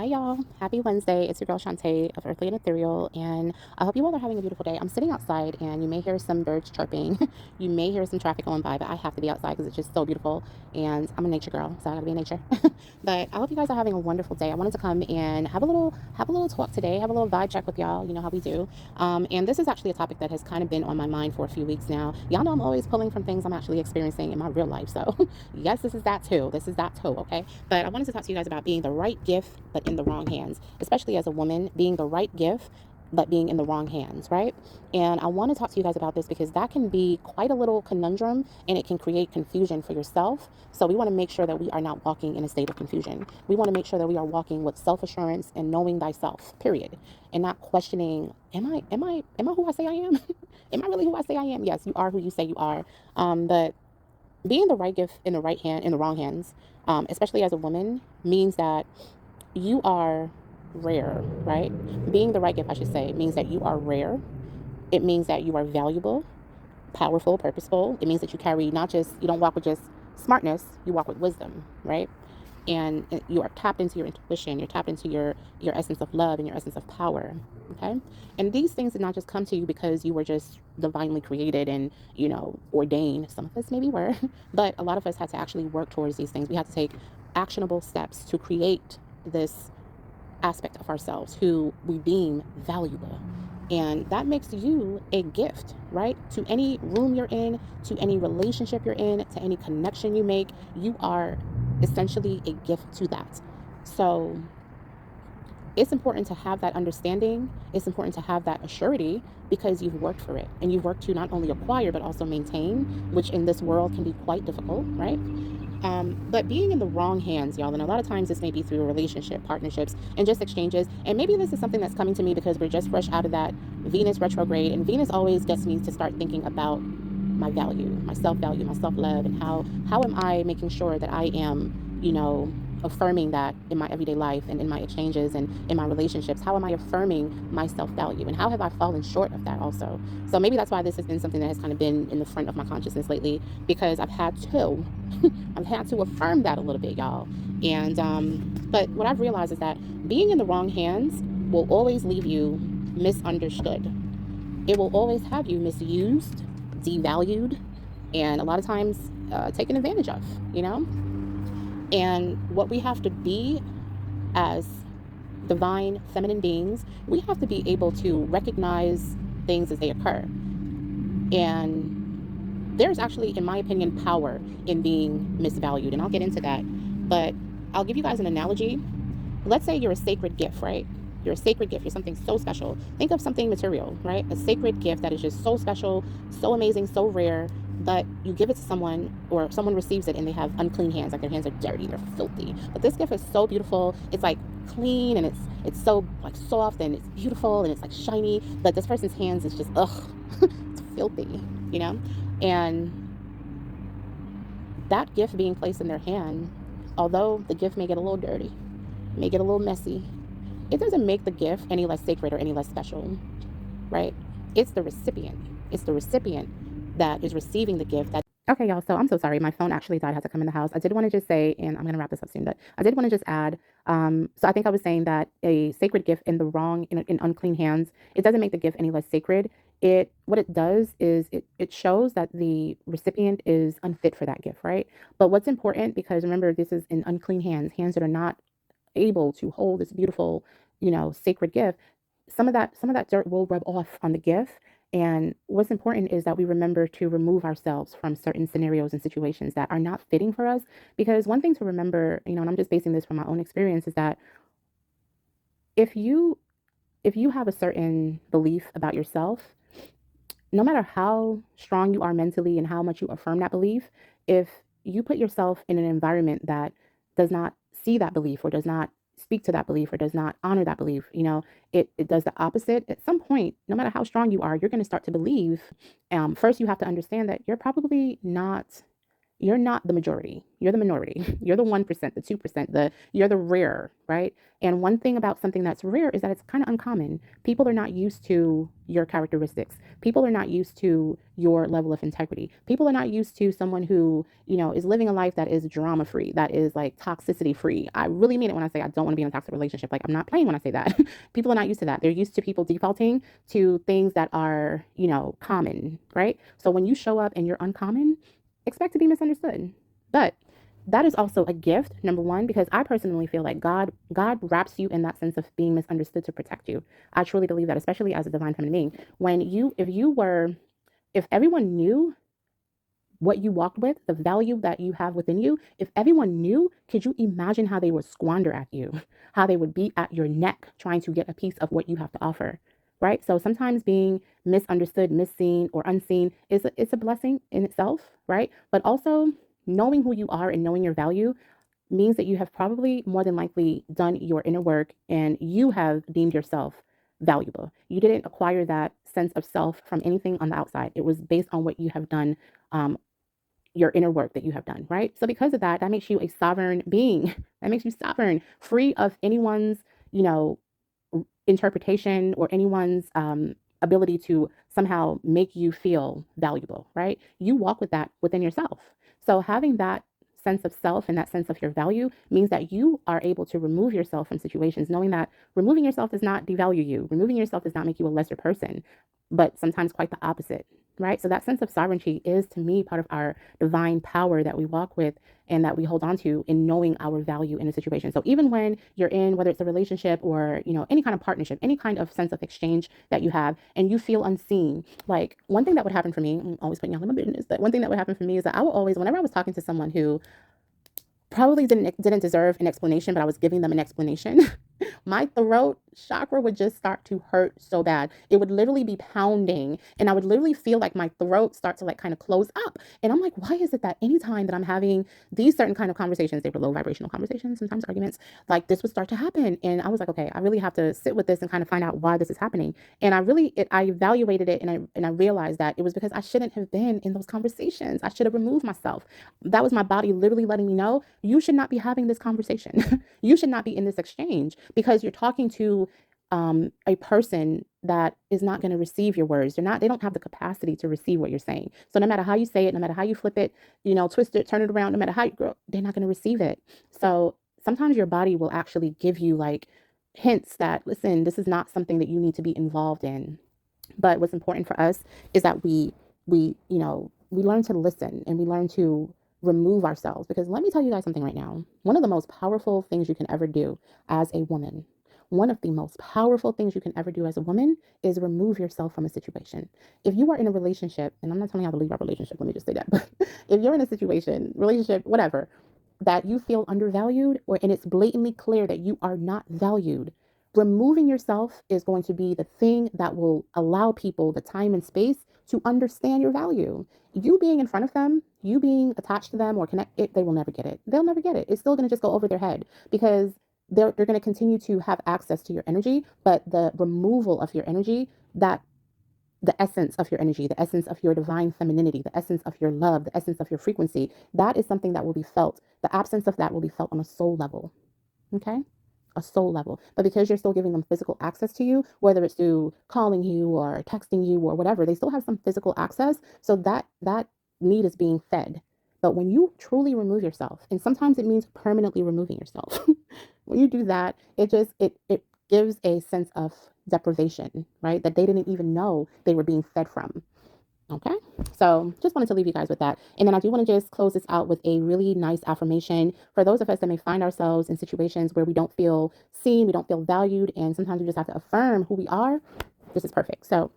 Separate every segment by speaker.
Speaker 1: y'all. Happy Wednesday. It's your girl Shantae of Earthly and Ethereal, and I hope you all are having a beautiful day. I'm sitting outside, and you may hear some birds chirping. You may hear some traffic going by, but I have to be outside because it's just so beautiful, and I'm a nature girl, so I gotta be in nature. But I hope you guys are having a wonderful day. I wanted to come and have a little talk today, have a little vibe check with y'all. You know how we do. And this is actually a topic that has kind of been on my mind for a few weeks now. Y'all know I'm always pulling from things I'm actually experiencing in my real life. So yes, this is that too. This is that too. Okay. But I wanted to talk to you guys about being the right gift, but in the wrong hands, especially as a woman, being the right gift, but being in the wrong hands, right? And I want to talk to you guys about this because that can be quite a little conundrum and it can create confusion for yourself. So we want to make sure that we are not walking in a state of confusion. We want to make sure that we are walking with self-assurance and knowing thyself, period. And not questioning, am I who I say I am? Am I really who I say I am? Yes, you are who you say you are. But being the right gift in the right hand, in the wrong hands, especially as a woman, means that you are rare, right? Being the right gift, I should say, means that you are rare. It means that you are valuable, powerful, purposeful. It means that you carry not just, you don't walk with just smartness, you walk with wisdom, right? And you are tapped into your intuition, you're tapped into your essence of love and your essence of power. Okay. And these things did not just come to you because you were just divinely created and, ordained. Some of us maybe were, but a lot of us had to actually work towards these things. We had to take actionable steps to create this aspect of ourselves who we deem valuable. And that makes you a gift, right? To any room you're in, to any relationship you're in, to any connection you make, you are essentially a gift to that. So it's important to have that understanding. It's important to have that assurity because you've worked for it and you've worked to not only acquire but also maintain, which in this world can be quite difficult, right? But being in the wrong hands, y'all, and a lot of times this may be through a relationship, partnerships, and just exchanges. And maybe this is something that's coming to me because we're just fresh out of that Venus retrograde. And Venus always gets me to start thinking about my value, my self-love, and how am I making sure that I am, affirming that in my everyday life and in my exchanges and in my relationships. How am I affirming my self-value, and how have I fallen short of that also? So maybe that's why this has been something that has kind of been in the front of my consciousness lately, because I've had to affirm that a little bit, y'all. And but what I've realized is that being in the wrong hands will always leave you misunderstood. It will always have you misused, devalued, and a lot of times taken advantage of, you know? And what we have to be as divine feminine beings, we have to be able to recognize things as they occur. And there's actually, in my opinion, power in being misvalued. And I'll get into that. But I'll give you guys an analogy. Let's say you're a sacred gift, right? You're a sacred gift. You're something so special. Think of something material, right? A sacred gift that is just so special, so amazing, so rare, but you give it to someone or someone receives it and they have unclean hands, like their hands are dirty, they're filthy. But this gift is so beautiful. It's like clean and it's so like soft and it's beautiful and it's like shiny, but this person's hands is just it's filthy, you know? And that gift being placed in their hand, although the gift may get a little dirty, may get a little messy, it doesn't make the gift any less sacred or any less special, right? It's the recipient. It's the recipient that is receiving the gift that. Okay, y'all. So I'm so sorry. My phone actually died. I had to come in the house. I did want to just say, and I'm going to wrap this up soon, but I did want to just add. So I think I was saying that a sacred gift in the wrong, in unclean hands, it doesn't make the gift any less sacred. What it does is it shows that the recipient is unfit for that gift, right? But what's important, because remember, this is in unclean hands, hands that are not able to hold this beautiful, sacred gift, some of that dirt will rub off on the gift. And what's important is that we remember to remove ourselves from certain scenarios and situations that are not fitting for us. Because one thing to remember, and I'm just basing this from my own experience, is that if you if you have a certain belief about yourself, no matter how strong you are mentally and how much you affirm that belief, if you put yourself in an environment that does not see that belief or does not speak to that belief or does not honor that belief, it does the opposite. At some point, no matter how strong you are, you're going to start to believe. First, you have to understand that you're probably not You're not the majority. You're the minority. You're the 1%, the 2%, you're the rare, right? And one thing about something that's rare is that it's kind of uncommon. People are not used to your characteristics. People are not used to your level of integrity. People are not used to someone who, is living a life that is drama free, that is like toxicity free. I really mean it when I say I don't want to be in a toxic relationship. Like, I'm not playing when I say that. People are not used to that. They're used to people defaulting to things that are, common, right? So when you show up and you're uncommon, expect to be misunderstood. But that is also a gift, number one, because I personally feel like God wraps you in that sense of being misunderstood to protect you. I truly believe that, especially as a divine feminine being. If everyone knew what you walked with, the value that you have within you, if everyone knew, could you imagine how they would squander at you, how they would be at your neck trying to get a piece of what you have to offer, right? So sometimes being misunderstood, misseen, or unseen it's a blessing in itself, right? But also knowing who you are and knowing your value means that you have probably more than likely done your inner work and you have deemed yourself valuable. You didn't acquire that sense of self from anything on the outside. It was based on what you have done, your inner work that you have done, right? So because of that, that makes you a sovereign being. That makes you sovereign, free of anyone's, you know, interpretation or anyone's ability to somehow make you feel valuable, right? You walk with that within yourself. So having that sense of self and that sense of your value means that you are able to remove yourself from situations, knowing that removing yourself does not devalue you. Removing yourself does not make you a lesser person, but sometimes quite the opposite, right? So that sense of sovereignty is to me part of our divine power that we walk with and that we hold on to in knowing our value in a situation. So even when you're in, whether it's a relationship or, any kind of partnership, any kind of sense of exchange that you have and you feel unseen, like one thing that would happen for me, I'm always putting y'all in my business, but one thing that would happen for me is that I would always, whenever I was talking to someone who probably didn't deserve an explanation, but I was giving them an explanation. My throat chakra would just start to hurt so bad. It would literally be pounding, and I would literally feel like my throat start to like kind of close up. And I'm like, why is it that anytime that I'm having these certain kind of conversations, they were low vibrational conversations, sometimes arguments, like this would start to happen. And I was like, okay, I really have to sit with this and kind of find out why this is happening. And I evaluated it, and I realized that it was because I shouldn't have been in those conversations. I should have removed myself. That was my body literally letting me know you should not be having this conversation. You should not be in this exchange because you're talking to a person that is not going to receive your words. They don't have the capacity to receive what you're saying. So no matter how you say it, no matter how you flip it, twist it, turn it around, no matter how you grow, they're not going to receive it. So sometimes your body will actually give you like hints that, listen, this is not something that you need to be involved in. But what's important for us is that we learn to listen and we learn to remove ourselves. Because let me tell you guys something right now. One of the most powerful things you can ever do as a woman, one of the most powerful things you can ever do as a woman is remove yourself from a situation. If you are in a relationship, and I'm not telling you how to leave our relationship, let me just say that, but if you're in a situation, relationship, whatever, that you feel undervalued or and it's blatantly clear that you are not valued, removing yourself is going to be the thing that will allow people the time and space to understand your value. You being in front of them, you being attached to them or connect, they will never get it. They'll never get it. It's still going to just go over their head because they're going to continue to have access to your energy, but the removal of your energy, that the essence of your energy, the essence of your divine femininity, the essence of your love, the essence of your frequency, that is something that will be felt. The absence of that will be felt on a soul level. Okay? A soul level. But because you're still giving them physical access to you, whether it's through calling you or texting you or whatever, they still have some physical access. So that need is being fed. But when you truly remove yourself, and sometimes it means permanently removing yourself, when you do that, it gives a sense of deprivation, right? That they didn't even know they were being fed from. Okay. So just wanted to leave you guys with that. And then I do want to just close this out with a really nice affirmation for those of us that may find ourselves in situations where we don't feel seen, we don't feel valued, and sometimes we just have to affirm who we are. This is perfect. So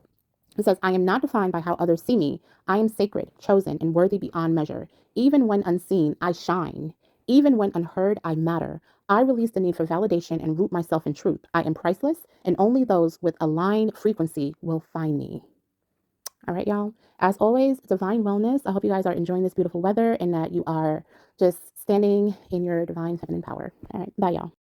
Speaker 1: it says, I am not defined by how others see me. I am sacred, chosen, and worthy beyond measure. Even when unseen, I shine. Even when unheard, I matter. I release the need for validation and root myself in truth. I am priceless, and only those with aligned frequency will find me. All right, y'all. As always, divine wellness. I hope you guys are enjoying this beautiful weather and that you are just standing in your divine feminine power. All right. Bye, y'all.